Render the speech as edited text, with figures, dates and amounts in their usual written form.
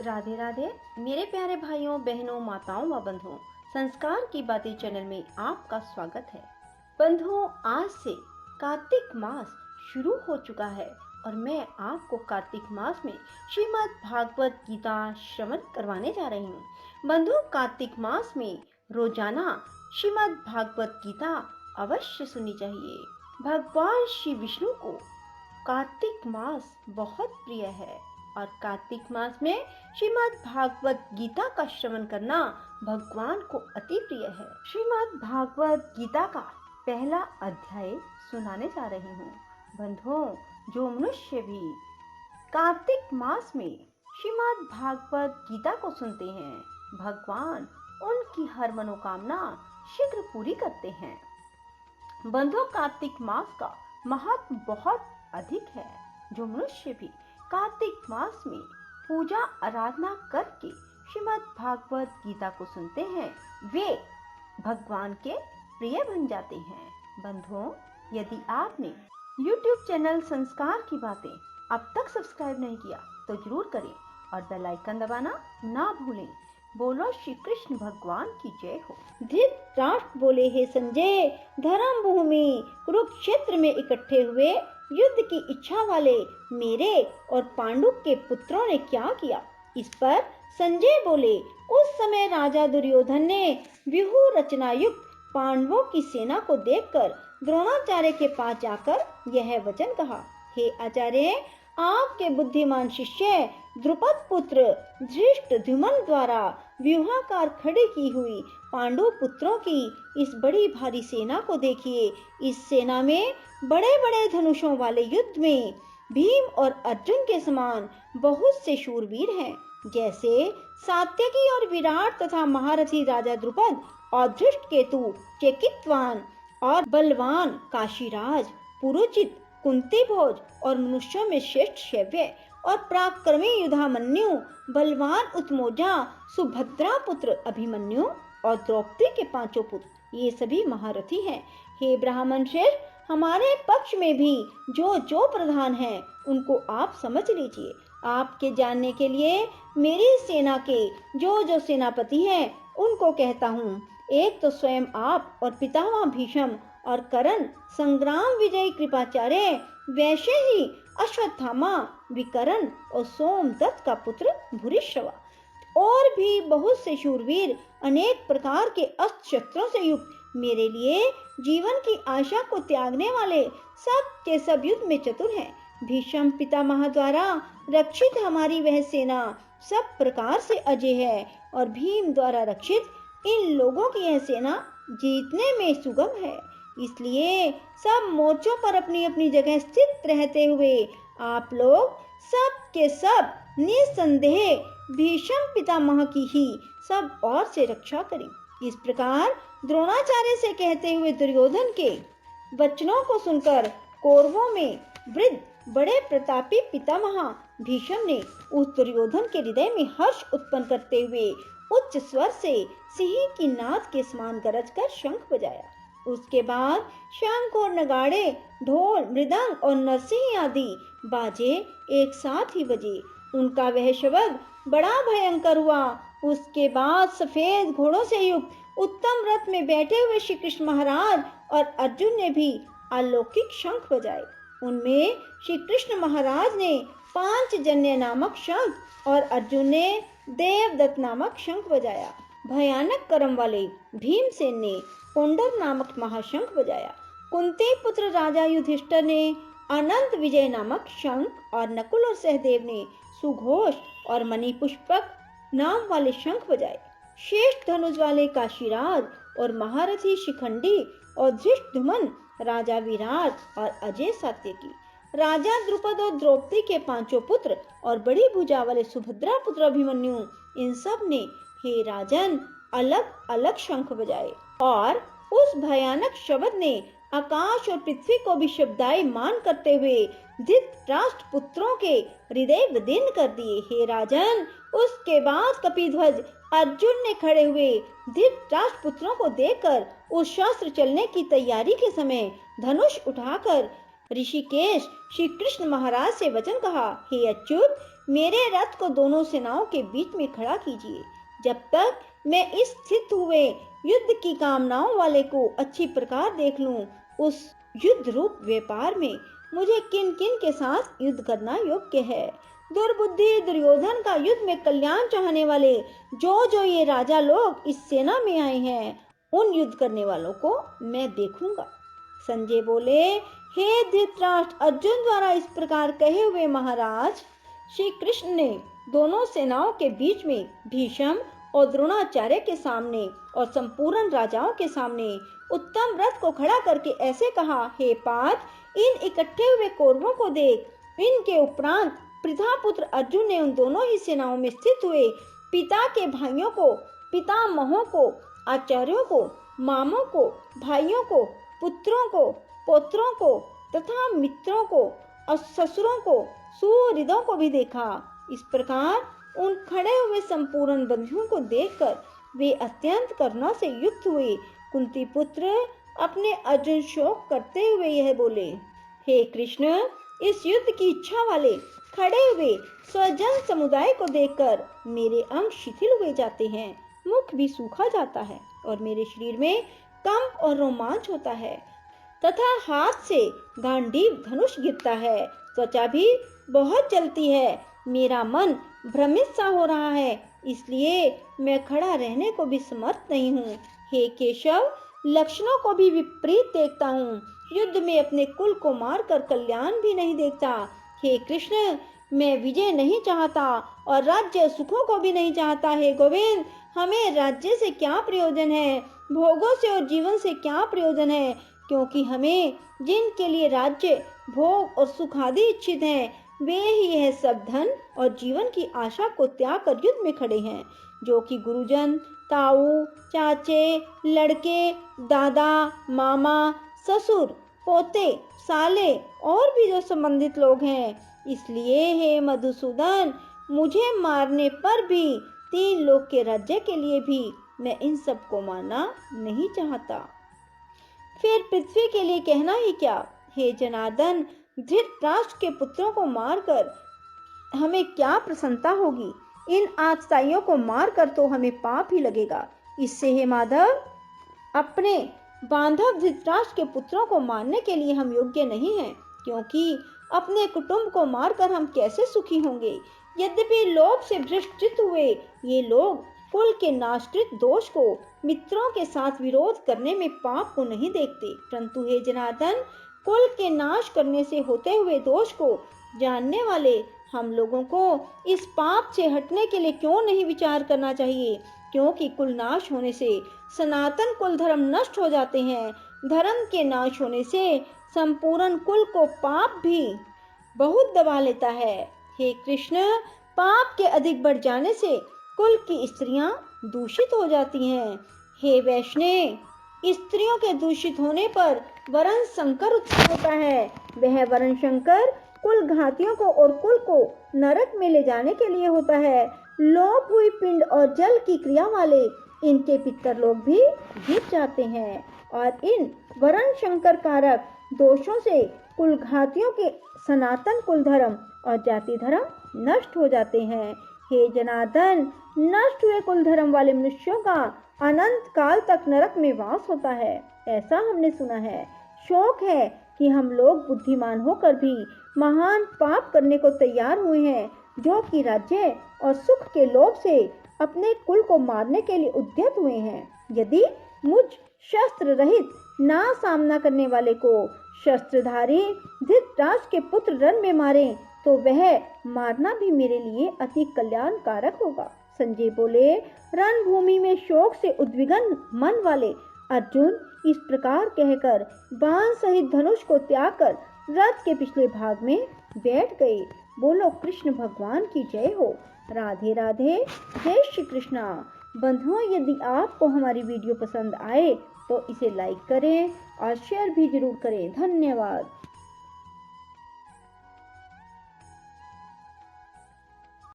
राधे राधे मेरे प्यारे भाइयों बहनों माताओं व बंधुओं, संस्कार की बातें चैनल में आपका स्वागत है। बंधुओं, आज से कार्तिक मास शुरू हो चुका है और मैं आपको कार्तिक मास में श्रीमद् भागवत गीता श्रवण करवाने जा रही हूँ। बंधुओं, कार्तिक मास में रोजाना श्रीमद् भागवत गीता अवश्य सुननी चाहिए। भगवान श्री विष्णु को कार्तिक मास बहुत प्रिय है और कार्तिक मास में श्रीमद् भागवत गीता का श्रवण करना भगवान को अति प्रिय है। श्रीमद् भागवत गीता का पहला अध्याय सुनाने जा रही हूँ। बंधुओं, जो मनुष्य भी कार्तिक मास में श्रीमद् भागवत गीता को सुनते हैं, भगवान उनकी हर मनोकामना शीघ्र पूरी करते हैं। बंधुओं, कार्तिक मास का महत्व बहुत अधिक है। जो मनुष्य भी कार्तिक मास में पूजा आराधना करके श्रीमद् भागवत गीता को सुनते हैं, वे भगवान के प्रिय बन जाते हैं। बंधुओं, यदि आपने YouTube चैनल संस्कार की बातें अब तक सब्सक्राइब नहीं किया तो जरूर करें और बेल आइकन दबाना ना भूलें। बोलो श्री कृष्ण भगवान की जय हो। धृतराष्ट्र बोले, हे संजय, धर्म भूमि कुरुक्षेत्र में इकट्ठे हुए युद्ध की इच्छा वाले मेरे और पांडु के पुत्रों ने क्या किया? इस पर संजय बोले, उस समय राजा दुर्योधन ने व्यूह रचना युक्त पांडवों की सेना को देखकर द्रोणाचार्य के पास जाकर यह वचन कहा, हे आचार्य, आपके बुद्धिमान शिष्य द्रुपद पुत्र धृष्टद्युम्न द्वारा व्यूहाकार खड़ी की हुई पांडु पुत्रों की इस बड़ी भारी सेना को देखिए। इस सेना में बड़े बड़े धनुषों वाले युद्ध में भीम और अर्जुन के समान बहुत से शूरवीर हैं, जैसे सात्यकी और विराट तथा महारथी राजा द्रुपद और धृष्टकेतु, चेकितवान और बलवान काशीराज, पुरुचित, कुंती भोज और मनुष्यों में श्रेष्ठ शैव्य और पराक्रमी युधामन्यु, बलवान उत्मोजा, सुभद्रा पुत्र अभिमन्यु और द्रौपदी के पांचों पुत्र, ये सभी महारथी हैं। हे ब्राह्मण श्रेष्ठ, हमारे पक्ष में भी जो प्रधान हैं उनको आप समझ लीजिए। आपके जानने के लिए मेरी सेना के जो सेनापति हैं उनको कहता हूँ। एक तो स्वयं आप और पितामह भीष्म और कर्ण, संग्राम विजयी कृपाचार्य, वैसे ही अश्वत्थामा, विकर्ण और सोमदत्त का पुत्र भूरिश्रवा, और भी बहुत से शूरवीर अनेक प्रकार के अस्त्र शस्त्रों से युक्त, मेरे लिए जीवन की आशा को त्यागने वाले, सब के सब युद्ध में चतुर हैं। भीष्म पितामह द्वारा रक्षित हमारी वह सेना सब प्रकार से अजय है और भीम द्वारा रक्षित इन लोगों की यह सेना जीतने में सुगम है। इसलिए सब मोर्चों पर अपनी अपनी जगह स्थित रहते हुए आप लोग सब के सब निसंदेह भीष्म पितामह की ही सब ओर से रक्षा करें। इस प्रकार द्रोणाचार्य से कहते हुए दुर्योधन के वचनों को सुनकर कौरवों में वृद्ध बड़े प्रतापी पितामह भीष्म ने उस दुर्योधन के हृदय में हर्ष उत्पन्न करते हुए उच्च स्वर से सिंह की नाद के समान गरज कर शंख बजाया। उसके बाद शंख और नगाड़े, ढोल, मृदंग और नरसिंह आदि बाजे एक साथ ही बजे। उनका वह शब्द बड़ा भयंकर हुआ। उसके बाद सफेद घोड़ों से युक्त उत्तम रथ में बैठे हुए श्री कृष्ण महाराज और अर्जुन ने भी अलौकिक शंख बजाए। उनमें श्री कृष्ण महाराज ने पांचजन्य नामक शंख और अर्जुन ने देवदत्त नामक शंख बजाया। भयानक कर्म वाले भीमसेन ने कोंडर नामक महाशंख बजाया। कुंती पुत्र राजा युधिष्ठिर ने अनंत विजय नामक शंख और नकुल और सहदेव ने सुघोष और मणिपुष्पक नाम वाले शंख बजाए। श्रेष्ठ धनुष वाले काशीराज और महारथी शिखंडी और धृष्टद्युम्न, राजा विराट और अजय सात्यकी, राजा द्रुपद और द्रौपदी के पांचों पुत्र और बड़ी भुजा वाले सुभद्रा पुत्र अभिमन्यु, इन सब ने हे राजन अलग अलग शंख बजाए और उस भयानक शब्द ने आकाश और पृथ्वी को भी शब्दायमान करते हुए धृतराष्ट्र पुत्रों के हृदय विदीर्ण कर दिए। हे राजन, उसके बाद कपिध्वज अर्जुन ने खड़े हुए धृतराष्ट्र पुत्रों को देखकर उस शस्त्र चलने की तैयारी के समय धनुष उठाकर ऋषिकेश श्री कृष्ण महाराज से वचन कहा, हे अच्युत, मेरे रथ को दोनों सेनाओं के बीच में खड़ा कीजिए। जब तक मैं इस स्थित हुए युद्ध की कामनाओं वाले को अच्छी प्रकार देख लूं, उस युद्ध रूप व्यापार में मुझे किन किन के साथ युद्ध करना योग्य है। दुर्बुद्धि दुर्योधन का युद्ध में कल्याण चाहने वाले जो ये राजा लोग इस सेना में आए हैं, उन युद्ध करने वालों को मैं देखूंगा। संजय बोले, हे धृतराष्ट्र, अर्जुन द्वारा इस प्रकार कहे हुए महाराज श्री कृष्ण ने दोनों सेनाओं के बीच में भीष्म और द्रोणाचार्य के सामने और संपूर्ण राजाओं के सामने उत्तम रथ को खड़ा करके ऐसे कहा, हे पार्थ, इन इकट्ठे हुए कौरवों को देख। इनके उपरांत प्रधापुत्र अर्जुन ने उन दोनों ही सेनाओं में स्थित हुए पिता के भाइयों को, पितामहों को, आचार्यों को, मामों को, भाइयों को, पुत्रों को, पौत्रों को तथा मित्रों को और ससुरों को, सुहृदों को भी देखा। इस प्रकार उन खड़े हुए संपूर्ण बंधुओं को देखकर वे अत्यंत करुणा से युक्त हुए। कुंती पुत्र अपने अर्जुन शोक करते हुए यह बोले, हे कृष्ण, इस युद्ध की इच्छा वाले खड़े हुए स्वजन समुदाय को देखकर मेरे अंग शिथिल हुए जाते हैं, मुख भी सूखा जाता है और मेरे शरीर में कंप और रोमांच होता है तथा हाथ से गांडीव धनुष गिरता है, त्वचा भी बहुत जलती है, मेरा मन भ्रमित सा हो रहा है, इसलिए मैं खड़ा रहने को भी समर्थ नहीं हूँ। हे केशव, लक्षणों को भी विपरीत देखता हूँ, युद्ध में अपने कुल को मारकर कल्याण भी नहीं देखता। हे कृष्ण, मैं विजय नहीं चाहता और राज्य सुखों को भी नहीं चाहता। हे गोविंद, हमें राज्य से क्या प्रयोजन है, भोगों से और जीवन से क्या प्रयोजन है, क्योंकि हमें जिनके लिए राज्य, भोग और सुख आदि इच्छित हैं, वे ही यह सब धन और जीवन की आशा को त्याग कर युद्ध में खड़े हैं, जो कि गुरुजन, ताऊ, चाचे, लड़के, दादा, मामा, ससुर, पोते, साले और भी जो संबंधित लोग हैं। इसलिए हे मधुसूदन, मुझे मारने पर भी 3 लोक के राज्य के लिए भी मैं इन सब को मारना नहीं चाहता। फिर पृथ्वी के लिए कहना ही क्या। हे जनार्दन, धृतराष्ट्र के पुत्रों को मारकर हमें क्या प्रसन्नता होगी, इन आतताइयों को मारकर तो हमें पाप ही लगेगा। इससे हे माधव, अपने बांधव धृतराष्ट्र के पुत्रों को मारने के लिए हम योग्य नहीं हैं, क्योंकि अपने कुटुंब को मारकर हम कैसे सुखी होंगे। यद्यपि लोभ से भ्रष्ट हुए ये लोग कुल के नाशकृत दोष को मित्रों के साथ विरोध करने में पाप को नहीं देखते, परंतु हे जनार्दन, कुल के नाश करने से होते हुए दोष को जानने वाले हम लोगों को इस पाप से हटने के लिए क्यों नहीं विचार करना चाहिए, क्योंकि कुल नाश होने से सनातन कुल धर्म नष्ट हो जाते हैं। धर्म के नाश होने से संपूर्ण कुल को पाप भी बहुत दबा लेता है। हे कृष्ण, पाप के अधिक बढ़ जाने से कुल की स्त्रियां दूषित हो जाती हैं। हे वैष्णव, स्त्रियों के दूषित होने पर वरण संकर उत्पन्न होता है। वह वरण संकर कुल घातियों को और कुल को नरक में ले जाने के लिए होता है। लोप हुई पिंड और जल की क्रिया वाले इनके पितर लोग भी गिर जाते हैं और इन वरण संकर कारक दोषों से कुल घातियों के सनातन कुल धर्म और जाति धर्म नष्ट हो जाते हैं। हे जनार्दन, नष्ट हुए कुल धर्म वाले मनुष्यों का अनंत काल तक नरक में वास होता है, ऐसा हमने सुना है। शोक है कि हम लोग बुद्धिमान होकर भी महान पाप करने को तैयार हुए हैं, जो कि राज्य और सुख के लोभ से अपने कुल को मारने के लिए उद्यत हुए हैं। यदि मुझ शस्त्र रहित ना सामना करने वाले को शस्त्रधारी धृतराष्ट्र के पुत्र रण में मारे तो वह मारना भी मेरे लिए अति कल्याणकारक होगा। संजय बोले, रणभूमि में शोक से उद्विग्न मन वाले अर्जुन इस प्रकार कहकर बाण सहित धनुष को त्याग कर रथ के पिछले भाग में बैठ गए। बोलो कृष्ण भगवान की जय हो। राधे राधे, जय श्री कृष्णा। बंधुओं, यदि आपको हमारी वीडियो पसंद आए तो इसे लाइक करें और शेयर भी जरूर करें। धन्यवाद।